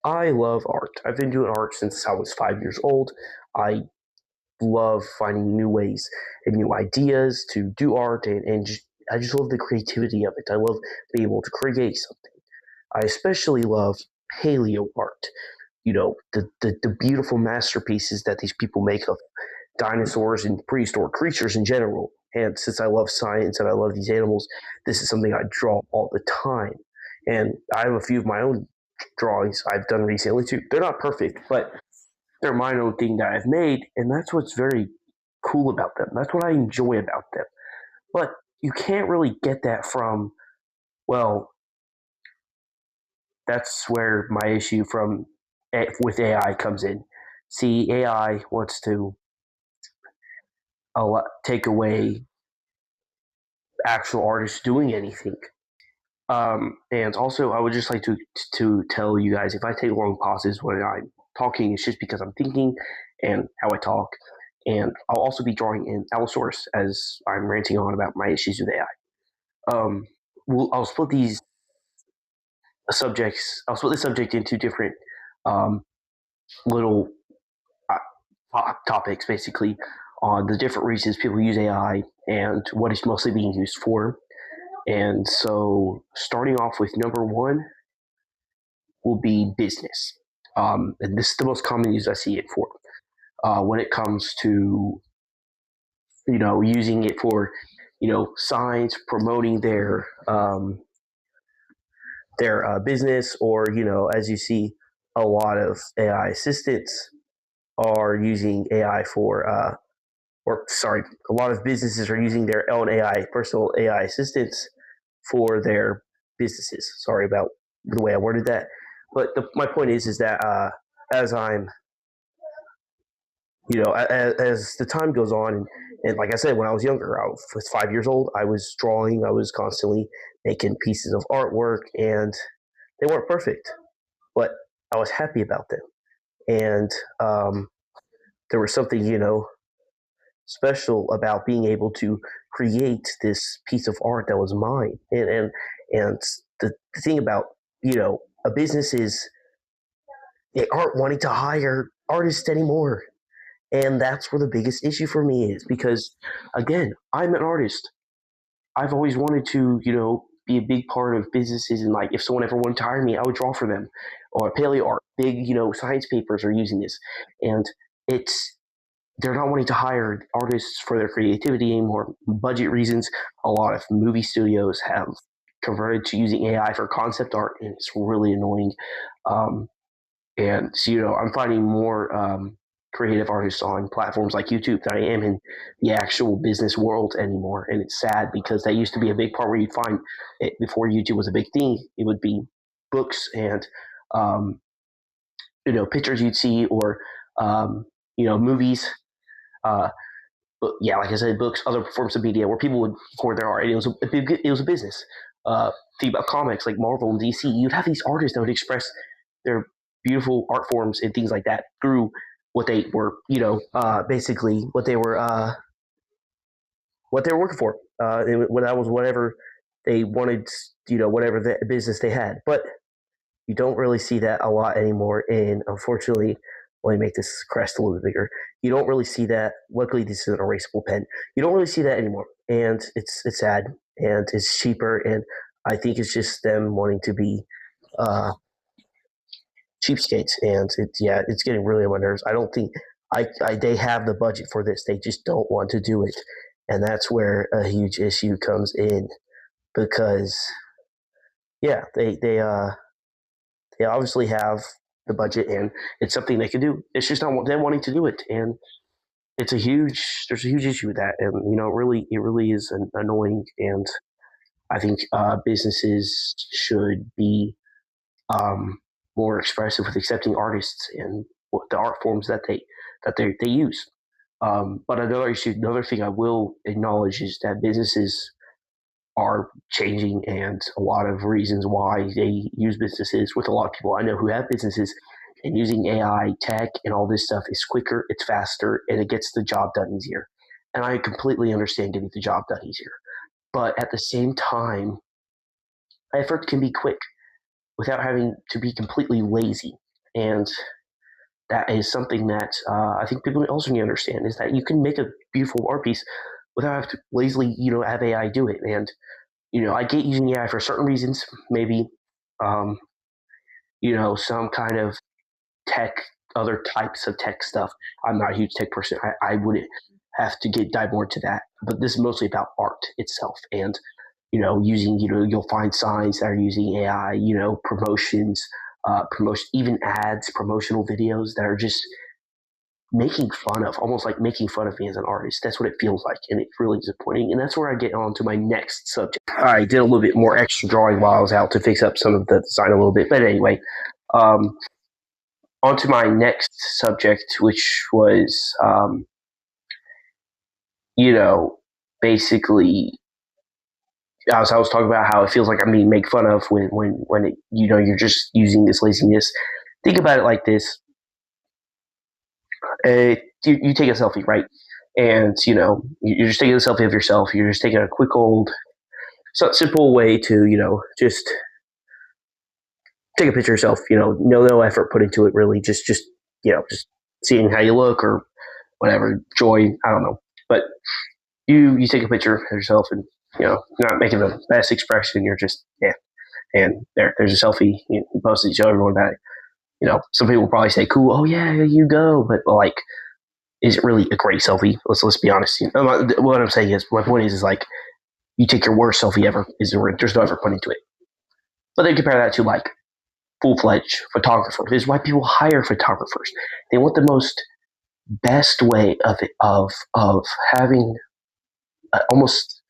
I love art. I've been doing art since I was 5 years old. I love finding new ways and new ideas to do art, and I just love the creativity of it. I love being able to create something. I especially love paleo art. The beautiful masterpieces that these people make of dinosaurs and prehistoric creatures in general. And since I love science and I love these animals, this is something I draw all the time. And I have a few of my own drawings I've done recently too. They're not perfect, but they're my own thing that I've made, and that's what's very cool about them. That's what I enjoy about them. But you can't really get that from, well, that's where my issue with AI comes in. See, AI wants to take away actual artists doing anything. And also, I would just like to tell you guys, if I take long pauses when I'm talking, it's just because I'm thinking and how I talk. And I'll also be drawing in Allosaurus as I'm ranting on about my issues with AI. I'll split these subjects. I'll split the subject into different um, little topics, basically, on the different reasons people use AI and what it's mostly being used for. And so, starting off with number one will be business. And this is the most common use I see it for. When it comes to, using it for, signs, promoting their business, or, as you see, a lot of AI assistants are using AI or sorry, a lot of businesses are using their own personal AI assistants for their businesses. Sorry about the way I worded that, but my point is that as I'm, as the time goes on, and like I said, when I was younger, I was 5 years old. I was drawing. I was constantly making pieces of artwork, and they weren't perfect, but I was happy about them. And there was something, special about being able to create this piece of art that was mine. And the thing about, a business is they aren't wanting to hire artists anymore. And that's where the biggest issue for me is, because again, I'm an artist. I've always wanted to, be a big part of businesses, and like if someone ever wanted to hire me, I would draw for them. Or paleo art, big, science papers are using this. And it's they're not wanting to hire artists for their creativity anymore. Budget reasons. A lot of movie studios have converted to using AI for concept art, and it's really annoying. Um, and so, I'm finding more creative artists on platforms like YouTube than I am in the actual business world anymore. And it's sad, because that used to be a big part where you'd find it before YouTube was a big thing. It would be books and um, pictures you'd see, or movies. Uh, but yeah, like I said, books, other forms of media where people would record their art. And it was a business. Think about comics like Marvel and DC. You'd have these artists that would express their beautiful art forms and things like that through what they were, basically what they were working for. When that was whatever they wanted, whatever the business they had. But you don't really see that a lot anymore. And unfortunately, let me make this crest a little bit bigger. You don't really see that. Luckily, this is an erasable pen. You don't really see that anymore, and it's sad, and it's cheaper, and I think it's just them wanting to be uh, cheapskates, and it's getting really on my nerves. I don't think they have the budget for this. They just don't want to do it, and that's where a huge issue comes in, because yeah, they obviously have the budget, and it's something they can do. It's just not them wanting to do it, and there's a huge issue with that, and it really is annoying. And I think businesses should be um, more expressive with accepting artists and what the art forms that they use. But another thing I will acknowledge is that businesses are changing, and a lot of reasons why they use businesses. With a lot of people I know who have businesses, and using AI tech and all this stuff is quicker, it's faster, and it gets the job done easier. And I completely understand getting the job done easier. But at the same time, effort can be quick without having to be completely lazy. And that is something that I think people also need to understand, is that you can make a beautiful art piece without having to lazily, have AI do it. And, I get using AI for certain reasons, maybe, um, some kind of tech, other types of tech stuff. I'm not a huge tech person. I would have to dive more into that. But this is mostly about art itself. And, using, you'll find signs that are using AI, promotions, promotion, even ads, promotional videos that are just making fun of, almost like making fun of me as an artist. That's what it feels like, and it's really disappointing. And that's where I get on to my next subject. I did a little bit more extra drawing while I was out to fix up some of the design a little bit. But anyway, um, on to my next subject, which was, you know, basically, I was talking about how it feels like I'm being made fun of when it, you're just using this laziness. Think about it like this: you take a selfie, right? And you're just taking a selfie of yourself. You're just taking a quick old, simple way to just take a picture of yourself. No effort put into it really. Just seeing how you look or whatever, joy. I don't know, but you take a picture of yourself and not making the best expression. You're just and there's a selfie. You post it, show everyone about it. Some people will probably say, "Cool, oh yeah, you go," but like, is it really a great selfie? Let's be honest. What I'm saying is, my point is like, you take your worst selfie ever. There's no effort put into it. But then compare that to like full-fledged photographer. This is why people hire photographers. They want the most best way of having almost.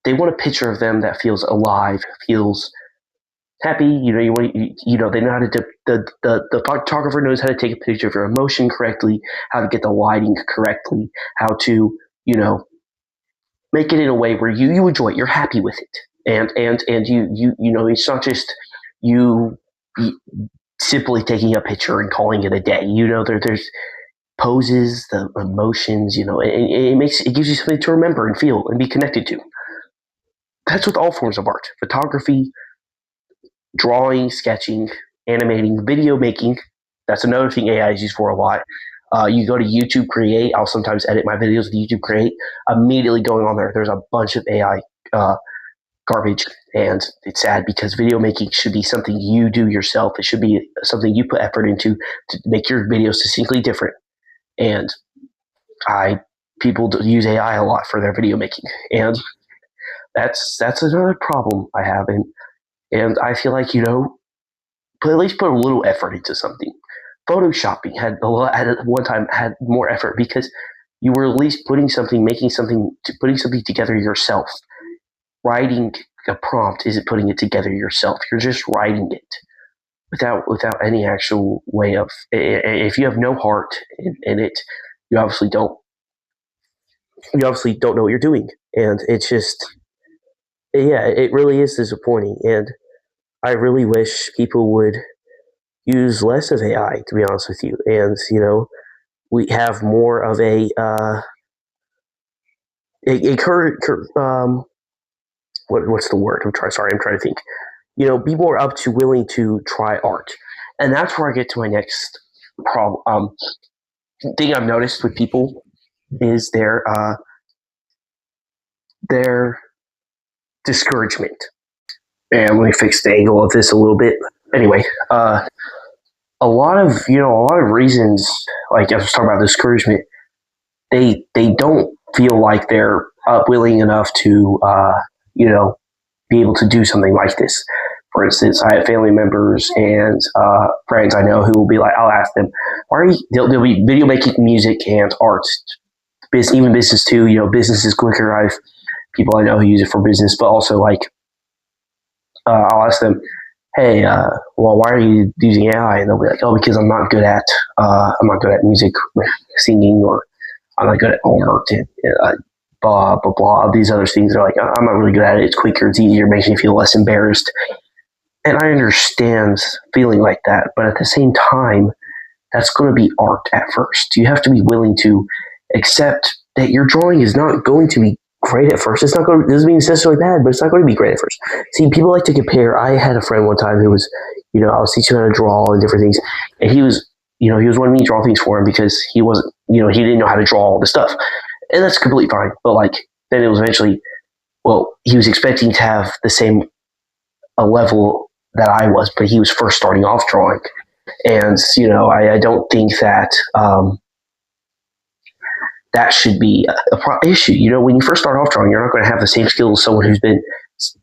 They want a picture of them that feels alive, feels happy. They know how to the photographer knows how to take a picture of your emotion correctly, how to get the lighting correctly, how to make it in a way where you enjoy it, you're happy with it, and it's not just you simply taking a picture and calling it a day. There's poses, the emotions, it gives you something to remember and feel and be connected to. That's with all forms of art: photography, drawing, sketching, animating, video making. That's another thing AI is used for a lot. You go to YouTube Create. I'll sometimes edit my videos with YouTube Create. Immediately going on there, there's a bunch of AI garbage, and it's sad because video making should be something you do yourself. It should be something you put effort into to make your videos distinctly different. And people use AI a lot for their video making, and that's another problem I have. And I feel like at least put a little effort into something. Photoshopping had at one time had more effort because you were at least putting something together yourself. Writing a prompt isn't putting it together yourself. You're just writing it without any actual way of. If you have no heart in it, you obviously don't. You obviously don't know what you're doing, and it's just it really is disappointing. And I really wish people would use less of AI, to be honest with you. And we have more of what's the word? I'm trying to think. Be more up to willing to try art, and that's where I get to my next problem. Thing I've noticed with people is their discouragement. And let me fix the angle of this a little bit. Anyway, a lot of reasons, like I was talking about discouragement, they don't feel like they're willing enough to be able to do something like this. For instance, I have family members and friends I know who will be like, I'll ask them, why are you? They'll be video making, music, and art, even business too. Business is quicker. I have people I know who use it for business, but also like I'll ask them, hey, well, why are you using AI? And they'll be like, oh, because I'm not good at music, singing, or I'm not good at art, and blah blah blah. These other things are like, I'm not really good at it. It's quicker, it's easier, it makes me feel less embarrassed. And I understand feeling like that, but at the same time, that's going to be art at first. You have to be willing to accept that your drawing is not going to be great at first. It's not going. Doesn't mean it's necessarily bad, but it's not going to be great at first. See, people like to compare. I had a friend one time who was, I was teaching him how to draw and different things, and he was, he was wanting me to draw things for him because he wasn't, he didn't know how to draw all the stuff, and that's completely fine. But like, then it was eventually, well, he was expecting to have the same a level that I was, but he was first starting off drawing, and I don't think that. That should be a issue. When you first start off drawing, you're not going to have the same skills as someone who's been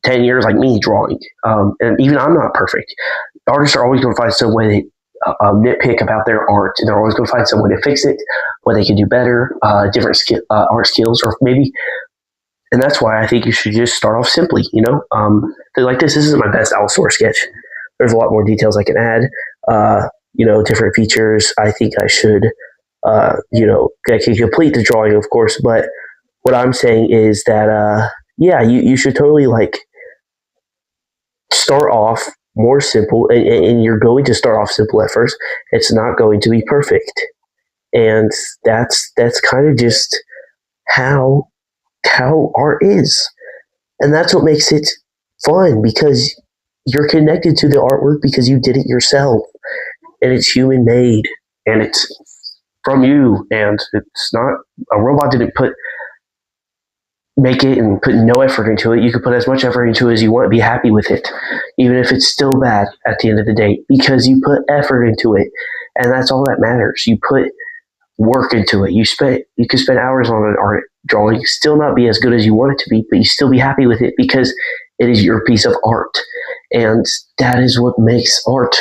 10 years like me drawing. And even I'm not perfect. Artists are always going to find some way to nitpick about their art, and they're always going to find some way to fix it, what they can do better, different art skills, or maybe. And that's why I think you should just start off simply, like this isn't my best Allosaurus sketch. There's a lot more details I can add, different features. I think I should I can complete the drawing, of course, but what I'm saying is that, you should totally like start off more simple, and you're going to start off simple at first. It's not going to be perfect, and that's kind of just how art is, and that's what makes it fun, because you're connected to the artwork because you did it yourself, and it's human made, and it's from you, and it's not a robot didn't make it and put no effort into it. You could put as much effort into it as you want, be happy with it, even if it's still bad at the end of the day, because you put effort into it, and that's all that matters. You put work into it. You could spend hours on an art drawing, still not be as good as you want it to be, but you still be happy with it because it is your piece of art, and that is what makes art.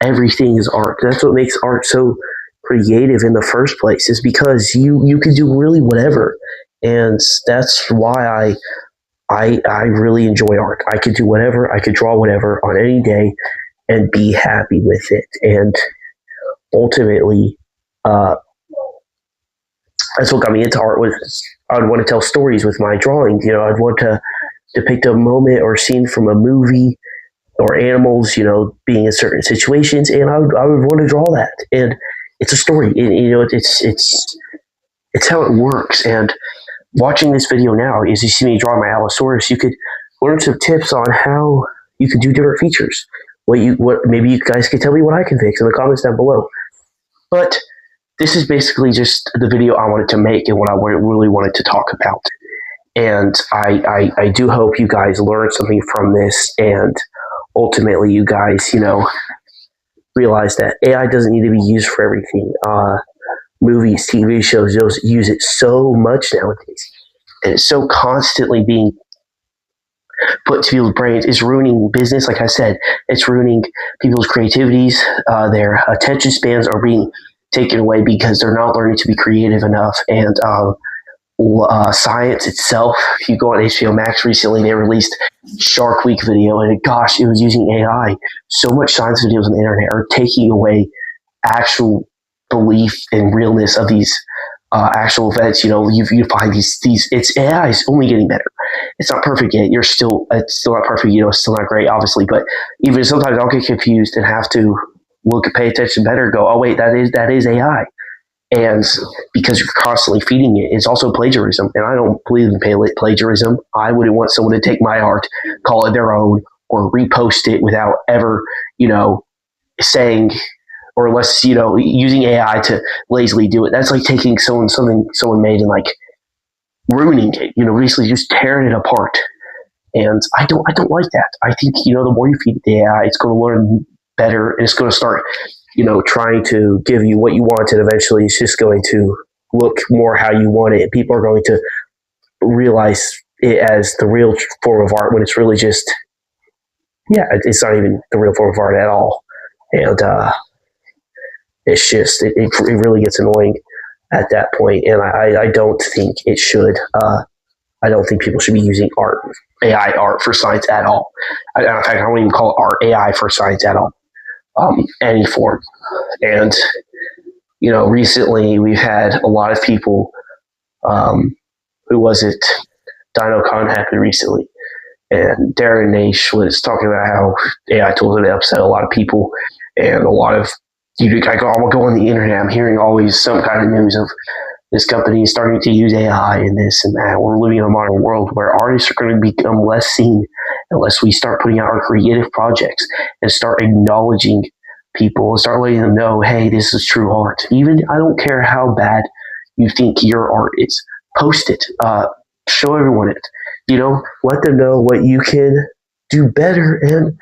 Everything is art. That's what makes art so creative in the first place, is because you can do really whatever, and that's why I really enjoy art. I could do whatever, I could draw whatever on any day and be happy with it, and ultimately that's what got me into art. Was I would want to tell stories with my drawings. I'd want to depict a moment or scene from a movie, or animals being in certain situations, and I would want to draw that, and it's a story. It's how it works. And watching this video now, as you see me draw my Allosaurus, you could learn some tips on how you could do different features. What maybe you guys could tell me what I can fix in the comments down below. But this is basically just the video I wanted to make and what I really wanted to talk about. And I do hope you guys learned something from this, and ultimately you guys, realize that AI doesn't need to be used for everything. Movies, TV shows, those use it so much nowadays, and it's so constantly being put to people's brains. It's ruining business. Like I said, it's ruining people's creativities. Their attention spans are being taken away because they're not learning to be creative enough. And science itself, if you go on HBO Max recently, they released Shark Week video, and gosh, it was using AI. So much science videos on the internet are taking away actual belief and realness of these actual events. You find these it's AI is only getting better. It's not perfect yet. It's still not perfect. It's still not great, obviously. But even sometimes I'll get confused and have to pay attention better. Go, oh wait, that is AI. And because you're constantly feeding it, it's also plagiarism. And I don't believe in plagiarism. I wouldn't want someone to take my art, call it their own, or repost it without ever, saying, or unless, using AI to lazily do it. That's like taking something someone made and like ruining it, basically just tearing it apart. And I don't like that. I think, the more you feed the AI, it's going to learn better, and it's going to start trying to give you what you want, and eventually it's just going to look more how you want it. People are going to realize it as the real form of art when it's really just, it's not even the real form of art at all. And it's just, it really gets annoying at that point. And I don't think it should. I don't think people should be using AI art for science at all. In fact, I don't even call it art, AI for science at all. Any form. And recently we've had a lot of people, who was it? DinoCon happened recently, and Darren Naish was talking about how AI tools have upset a lot of people, and a lot of I'll go on the internet, I'm hearing always some kind of news of this company is starting to use AI and this and that. We're living in a modern world where artists are going to become less seen unless we start putting out our creative projects and start acknowledging people and start letting them know, hey, this is true art. Even I don't care how bad you think your art is, post it, show everyone it. Let them know what you can do better, and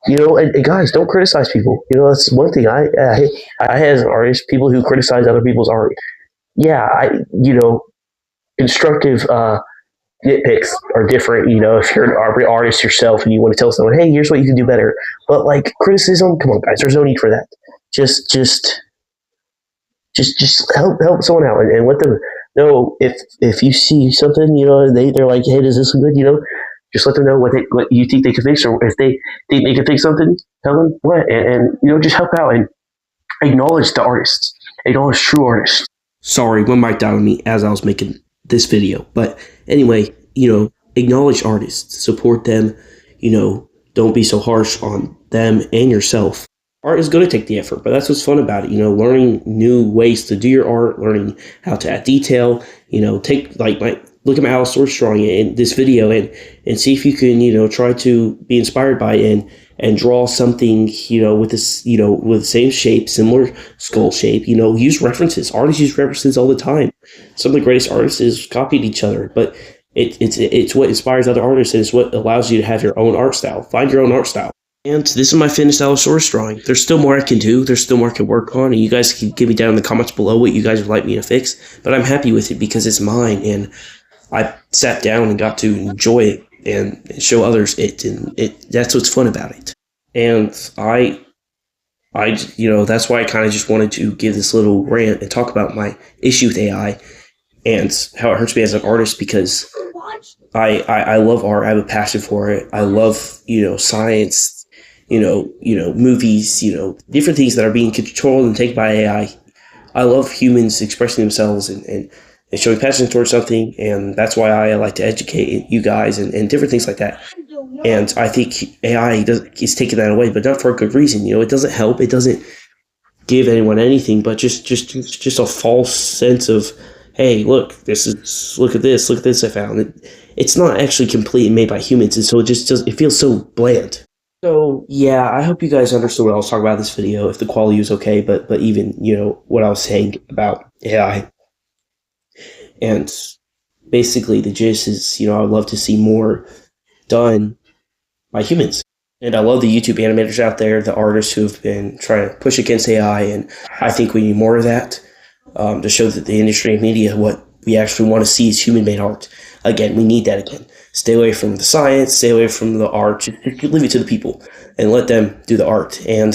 and guys, don't criticize people. That's one thing I had as an artist, people who criticize other people's art. Yeah, instructive nitpicks are different. If you're an artist yourself and you want to tell someone, hey, here's what you can do better. But like criticism, come on, guys, there's no need for that. Just help someone out and let them know if you see something, they're like, hey, does this look good? Just let them know what you think they can fix, or if they think they can fix something, tell them what, and just help out and acknowledge the artists, acknowledge true artists. Sorry, one mic down on me as I was making this video, but anyway, acknowledge artists, support them, don't be so harsh on them and yourself. Art is going to take the effort, but that's what's fun about it. Learning new ways to do your art, learning how to add detail. Take look at my Allosaurus drawing in this video and see if you can try to be inspired by it and draw something with this with the same shape, similar skull shape. Use references. Artists use references all the time. Some of the greatest artists copied each other, but it's what inspires other artists, and it's what allows you to have your own art style. Find your own art style. And this is my finished Allosaurus drawing. There's still more I can do. There's still more I can work on. And you guys can give me down in the comments below what you guys would like me to fix. But I'm happy with it because it's mine. And I sat down and got to enjoy it and show others it. And that's what's fun about it. And I that's why I kind of just wanted to give this little rant and talk about my issue with AI and how it hurts me as an artist, because I love art. I have a passion for it. I love, science, movies, different things that are being controlled and taken by AI. I love humans expressing themselves and showing passion towards something, and that's why I like to educate you guys and different things like that. And I think AI is taking that away, but not for a good reason. It doesn't help. It doesn't give anyone anything, but just a false sense of, hey, look at this I found. It's not actually complete and made by humans, and so it feels so bland. So yeah, I hope you guys understood what I was talking about in this video, if the quality was okay, but even, what I was saying about AI. And basically the gist is, I would love to see more done by humans. And I love the YouTube animators out there, the artists who have been trying to push against AI, and I think we need more of that to show that the industry and media, what we actually want to see is human-made art. Again, we need that again. Stay away from the science, stay away from the art, just leave it to the people and let them do the art. And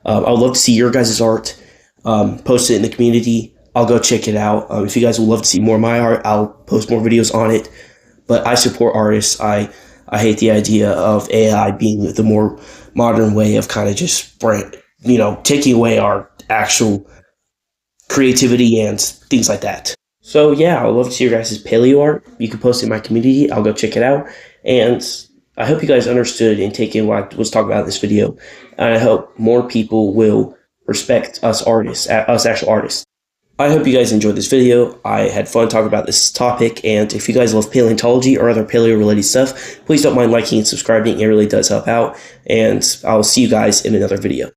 I would love to see your guys' art. Post it in the community. I'll go check it out. If you guys would love to see more of my art, I'll post more videos on it. But I support artists. I hate the idea of AI being the more modern way of kind of just taking away our actual creativity and things like that. So yeah, I would love to see your guys' paleo art. You can post it in my community. I'll go check it out. And I hope you guys understood and take in what I was talking about in this video. And I hope more people will respect us artists, us actual artists. I hope you guys enjoyed this video. I had fun talking about this topic. And if you guys love paleontology or other paleo-related stuff, please don't mind liking and subscribing. It really does help out. And I'll see you guys in another video.